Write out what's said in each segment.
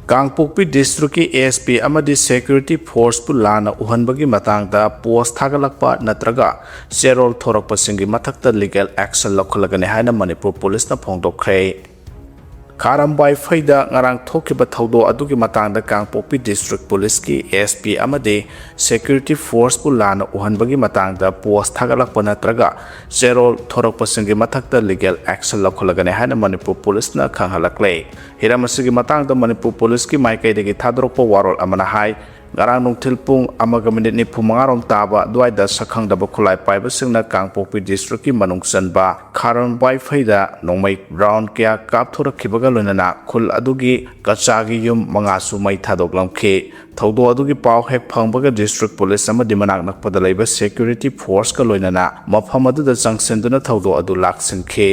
Kangpokpi district की ASP अमदी security force पु लाना उहनबगी मतंगदा post थागलकपा नत्रगा चेरोल थोरकपसिंगी मथक्ता legal action लौखलगने हायना मणिपुर पुलिस ना फोंदोखरे खारमबाई फैदा ngarang thokiba thaudo adugi matangda Kangpokpi district police की एएसपी अमदी सिक्योरिटी फोर्स पु लाना उहनबगी मतंगदा पोस्ट थागलकपा नत्रगा चेरोल थोरकपसिंगी मथक्ता लीगल एक्शन लौखलगने हायना मणिपुर पुलिस ना खंगहलकले हिरामसिगी मतंगदा मणिपुर पुलिस की माइकैदगी थादोरकपा वारोल अमना हाय ngarang nungthil pung amaga minute ni phumangarom taba duaida sakhangdaba khulai paibasingna Kangpokpi district की manungsanba kharon bai faida nongmai round kya kapthorakhibaga loinana khul adugi kachagi yum mangasu mai thadoklamkhe thaudo adugi paw hek phangbaga district police ama dimanak nakpada leiba security force ka loinana mafam aduda changsenduna thaudo adu laksinke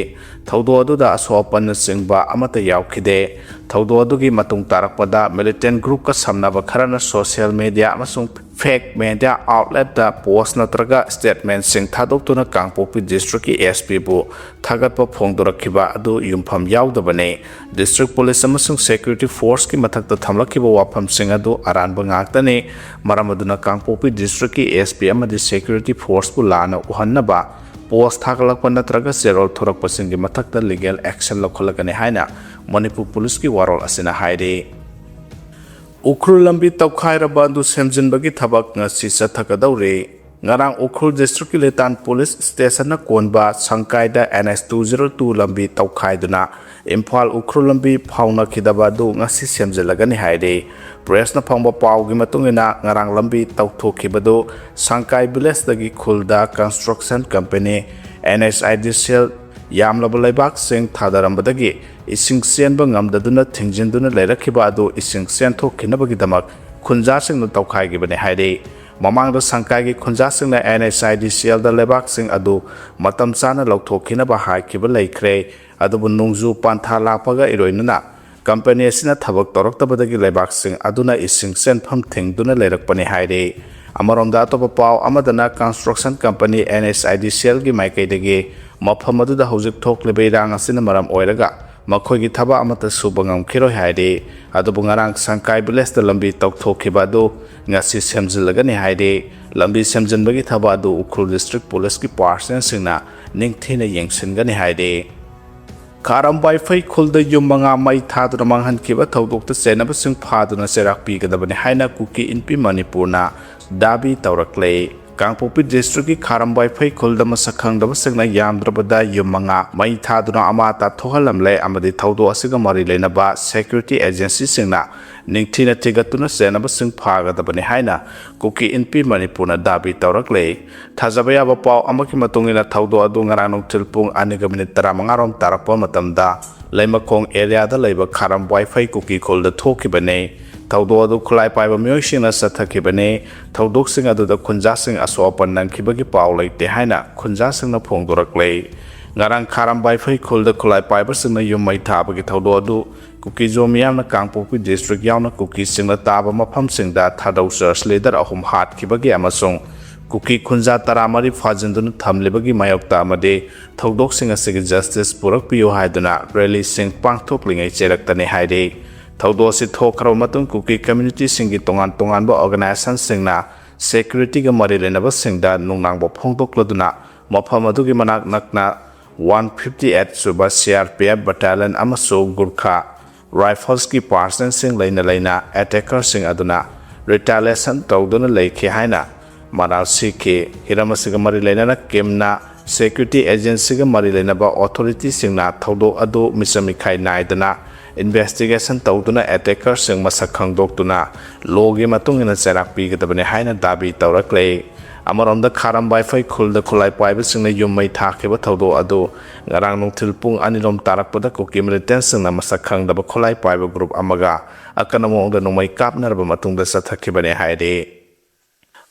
thaudo aduda asopan singba amata yaukhide thaudo adugi matung tarakpada militant group ka samnaba kharana social media amasung fake media outlet da post natraga statement sing thadok Kangpokpi district की SP bu thagatpa phongdorakhiba adu yumpham yaudabane district police amasung security force की मथक्ता thamlakhiba wafam sing adu aranba ngaktane maram aduna Kangpokpi district की SP amadi security force bu lana uhannaba post thagalakpa natraga zerol thorakpasingi mathakta legal action lokholagane haina manipur police की warol asina haire Ukhrul लंबी तौखाइरबा दु सेमजिनबगी थबक ngasi sathakadawre ngarang Ukhrul district letan police station na konba sangkaida NS202 lambi taukhaiduna imphal Ukhrul लंबी fauna खिदबा दु ngasi semjilagani haide press na phangba pawgi matungina ngarang lambi tauthokibadu sangkai village dagi khulda construction company NSIDCL yamlaba leibak sing thadarambadagi ising senba ngamdaduna thingjinduna leirakhiba adu ising sen thokhinabagi khunja singna tawkhaigibane haide mamangda sangkai gi khunja singna NSIDCL da lebak sing adu matam chana lauthokhinaba haikiba leikhre adubu nungju pantha lapaga iroinuna company asina thabak toroktabadagi lebak sing aduna ising sen pham thingduna leirakpani haide amaromda atopa paw amadana construction company NSIDCL gi maikaidagi mafam aduda hojik thoklebai rang asina maram oiraga makhoi thaba amata subangam khiroi haide adubu ngarang sangkai village da lambi tokthokhiba du ngasi semjilagani haide lambi semjinbagi thaba du ukhrul district police ki person singna ningthina yengsingani haide karambai fai khulda yumanga mai thaduna manghan khiba thodokta senaba sing phaduna serak pi gadabani haina kuki inpi manipurna dabi tawrakle Kangpokpi district की खारमबाई फै खुलदम सखंगदब सिंगना यामद्रबदा युमंगा मई थादुना अमाता थोहलमले अमदि थौदो असिगा मरि लेनबा security agency सिंगना निंगथिना थिगतुना सेनब सिंग फागदबने हाइना cookie इनपी मणिपुरना दाबी तौरकले थाजबयाबा पाव अमकी मतुंगिना थौदो अदु ngaranog tilpung aniga minute 15 rom tarakpa matamda leimakong area da leiba खारमबाई फै cookie खोलद थोखिबने थौदो अदु खुलाई पाइबा मियोइसिंगना सथखिबने थौदोकसिंग अदुदा खुंजासिंग असोपन नंखिबगी पाव लेते हाइना खुंजासिंगना फोंदोरकले ngarang खारमबाई फै खुलद खुलाई पाइबसिंगना युमै थाबगी थौदो अदु कुकी जोमियामना कांगपोकपी डिस्ट्रिक्ट यावना कुकी सिंगना ताबा मफमसिंगदा थादौ चर्च लेदर अहुम हातखिबगी अमसों कुकी खुंजा तरामरी फाजिंदुना थमलेबगी मायोक्ता अमदे थौदोकसिंग असिगी जस्टिस पुरकपियो हाइदुना रैली सिंग पांगथोकलिङै चेरक्तने हाइदे थौदो से थोखरब मतुंग कुकी कम्युनिटी सिंगी तोंगान तोंगानबो ऑर्गेनाइजेशन सिंगना सिक्योरिटी गा मरि लेनब सिंगदा नुंगनांगबो फोंदोक्लदुना मफम अदुगी मनाक नकना 158 सुबा CRPF बटालियन अमसो गुरखा राइफल्स की पार्सन सिंग लेना लेना अटैकर सिंग अदुना रिटेलिएशन तौदुना लेखे हाइना मनाल सिके हिरमसिगा मरि लेना केमना सिक्योरिटी एजेंसी गा मरि लेनबा अथॉरिटी सिंगना थौदो अदु मिसमिखाइ नाइदना investigation tawduna attacker sing masak khangdoktuna logi matungina cherak pigadabane haina dabi tawrakle amarom da kharambai fai khulda khulai paiba singna yummai thakheba thawdo adu ngarang nungthil pung anirom tarakpada kokim reten singna masak khangdaba khulai paiba group amaga akanamong da numai kapnarba matungda sathakibane haide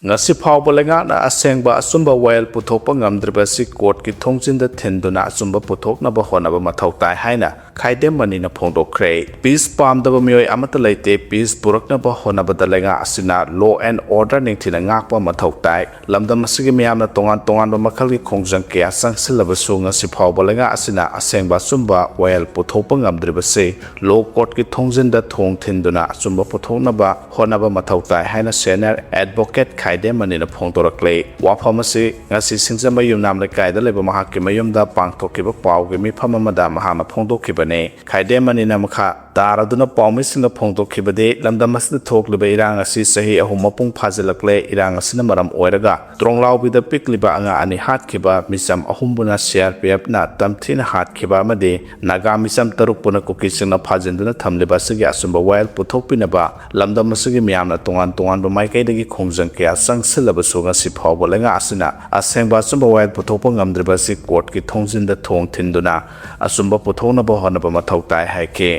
ngasi phawba lenga na asengba asumba wail puthokpa ngamdriba si court ki thongjinda thenduna asumba puthokna ba honaba mathau tai haina खाइदेम मनीना फोंदोखरे peace पामदब मियोय अमत लेते peace पुरकनबा होनबदा लेंगा असिना लॉ एंड ऑर्डर निंथिना ngakpa mathau tai lamdam asigi miyamna tongan makhalgi khongjang kya sangsilabsu ngasi phawba lenga asina asengba sumba oil puthopa ngamdribase law court ki thongjinda thong thinduna sumba puthonaba honaba mathau tai haina senior advocate khaide manina phongtorakle wafamasi ngasi singjamba yumnam le kaida leba mahakki mayumda pangthokiba pawgi mifam amada mahana phongdokibane khaide manina makha तारादुना पाउमिसिंग फोंदोखिबदे लमदमसद थोकलिबा इरांग असि सही अहुम मपुंग फाजलकले इरांग असिना मरम ओइरगा त्रोंगलाउबिदा पिकलिबा अंगा अनि हातखिबा मिसम अहुमबुना CRPF ना तमथिना हातखिबा मदे नागा मिसम तरुकपुना कुकिसिंगना फाजिंदुना थमलिबा सगी असुंबा vial पुथोकपिनबा लमदमसगी मियामना तोंगान माइकैदगी खोंजंग कया संगसिलबा सुगा सिफावबा लेंगा असिना असेंबा असुंबा vial पुथोकपा ngamdriba si court ki thongjinda thong thinduna asumba puthonaba honaba mathau tai haike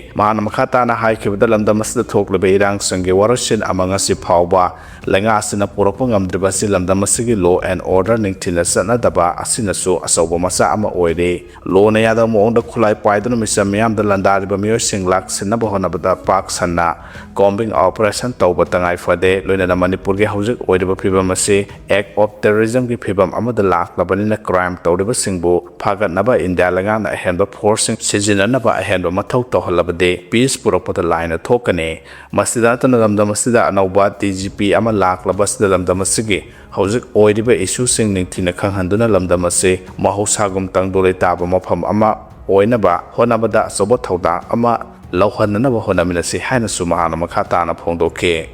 Makhatana haikibda lamdamasda thoklebe irang sange warashin amanga si phawba lenga asina poropang amdribasi lamdamasigi law and order ningthina sana daba asina su asawba masa ama oire law na yada moongda khulai paiduna misam miyamda landariba miyo singlak sinaba honabada pak sanna combing operation tawba tangai fade loina Manipur ge hojik oiriba phibam ase act of terrorism ki phibam amada laklabanina crime tawriba singbu phagatnaba India lenga na ahenba forcing sijinanaba ahenba mathau tawhalabade peace puropata line thokane masida tanamda masida anauba TGP ama laklabasda lamdamasigi hojik oiriba issue sing ningthina khanghanduna lamdamase mahosagum tangdole taba mafam ama oinaba honabada sobo thauda ama lauhanna honaminasi haina sumahana makhatana phongdoke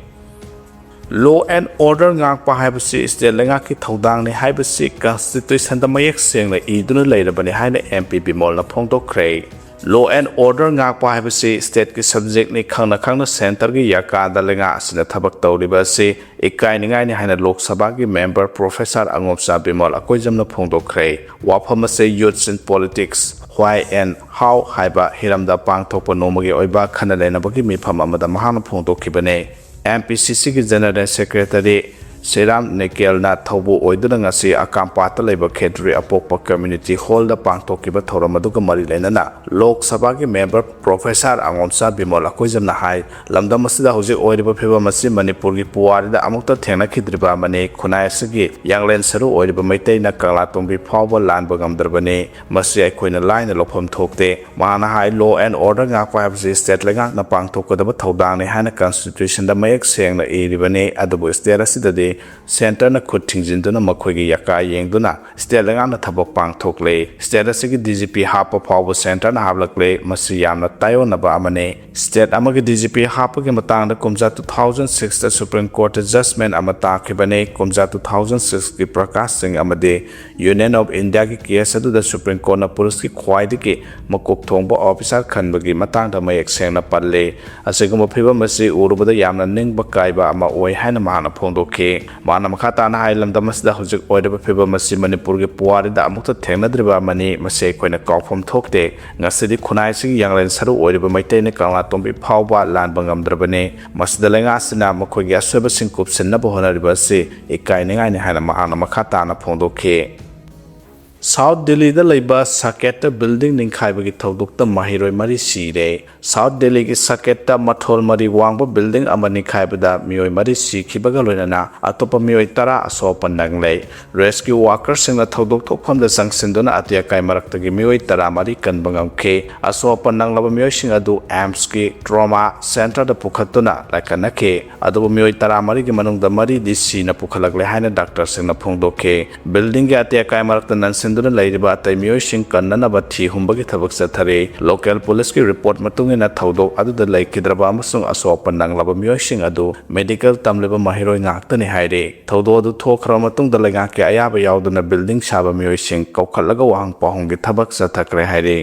Law and order ngakpa haibasi state lenga ki thodang ne haibasi constitution da mayek seng le iduna leirabani haina MP bimolna phongdokre Law and order ngakpa haibasi state ki subject ni khangna center gi yaka da lenga asina thabak tawriba se ikai ningai ni haina lok sabha gi member professor angopsa bimol akoijamna phongdokre wafam se youth in politics why and how haiba hiramda pangthokpa nomagi oiba khana lenabagi mifam amada mahana phongdokhibane MPCC ki General Secretary Seram Nekelna Thobu Oiduna ngasi akampata leba Khedri Apokpa Community Hall da pangthokiba thoramaduga mari lenana Lok Sabha ki member Professor Angomsa Bimola koijamna hai lamdam masida hoje oiriba pheba masi Manipur gi puari da amukta thengna khidriba mane khunai sagi yanglen saru oiriba maitai na kala tongbi phawba lan bagam darbane masi ai khoina line lopham thokte mana hai law and order nga pa habsi state lenga na pangthokada ba thodang ne hana constitution da mayek sengna eribane adabu state asida de Center na kutingjinduna makhoigi yaka yengduna state lenga na thabok pangthokle state asigi DGP hapa phawba center na hablakle masi yamna tayo na ba amane state amagi DGP hapa ge matang da kumja 2006 da Supreme Court judgment amata khibane kumja 2006 ki Prakash Singh amade Union of India ki case adu da Supreme Court na pulis ki khwaidi ki makok thongba officer khanbagi matang da mayek sengna palle asigum phiba masi urubada yamna ningba kaiba ama oi haina mahana phongdokhe mana makhatana hailam damasda hojik oidaba phiba masi Manipur ge puari da amukta thengnadriba mani mase koina kawphom thokte ngasidi khunai sig yanglen saru oidaba maitai ne kangla tombi phawba lan bangam drabane masda lenga sina makhogi asweba singkup sinna bohonariba se ikai ningai ne haina mahana makhatana phongdokhe South Delhi da laiba Saketa building ningkhaibagi thodukta mahiroi mari sire South Delhi ki Saketa mathol mari wangba building ama ningkhaibada mioi mari sikhibaga loinana atopa mioi tara asopan nanglei rescue workers singna thoduk thokpham da sangsindona atia kai maraktagi mioi tara mari kanbangam khe asopan nanglaba mioi sing adu AMS ki trauma center da pukhatuna laikana khe adu mioi tara mari gi manung da mari disi na pukhalagle haina doctor singna phongdokhe building gi atia kai marakta nan Sinduna Lairiba Taimio Shin Kanana Thi Humbagi Thabak Sathare local police ki report matungina thodok adu da laikidraba amasung asopan nanglaba mio sing adu medical tamleba mahiroi ngakta ni haire thodo adu thokhra matung da laga ke ayaba yauduna building saba mio sing kaukhalaga wang pahong gi thabak sathakre haire